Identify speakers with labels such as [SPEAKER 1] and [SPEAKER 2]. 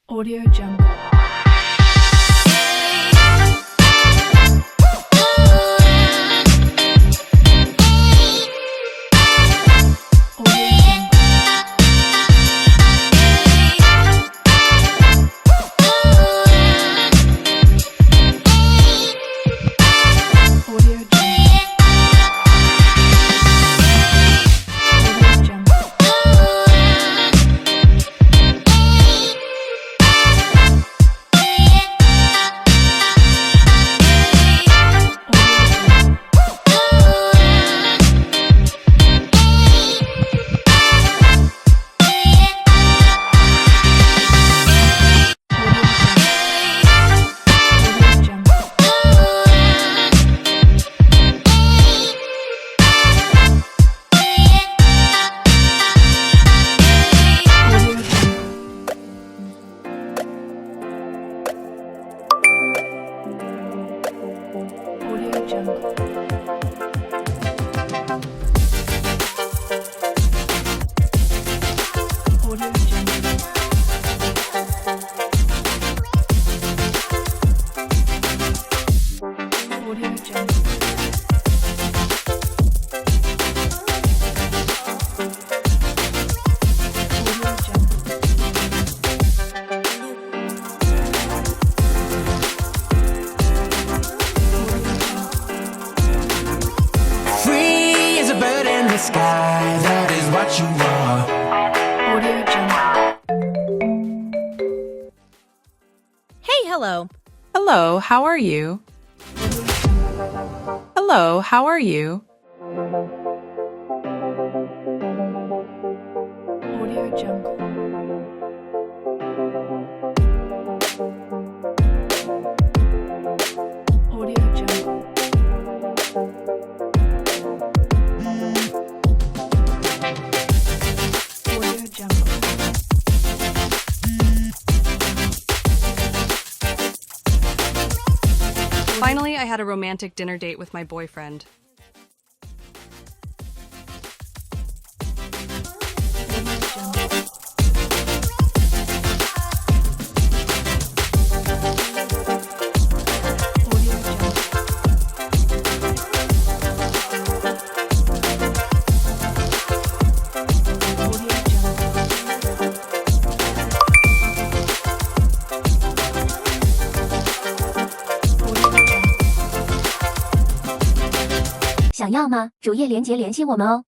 [SPEAKER 1] Audio Jungle.
[SPEAKER 2] Sky, that is what you are.
[SPEAKER 1] Audio Jungle.
[SPEAKER 3] Hey, hello.
[SPEAKER 4] Hello, how are you? Hello, how are you?
[SPEAKER 1] Audio Jungle. Audio Jungle.
[SPEAKER 5] Finally, I had a romantic dinner date with my boyfriend.
[SPEAKER 6] 想要吗？主页连结联系我们哦。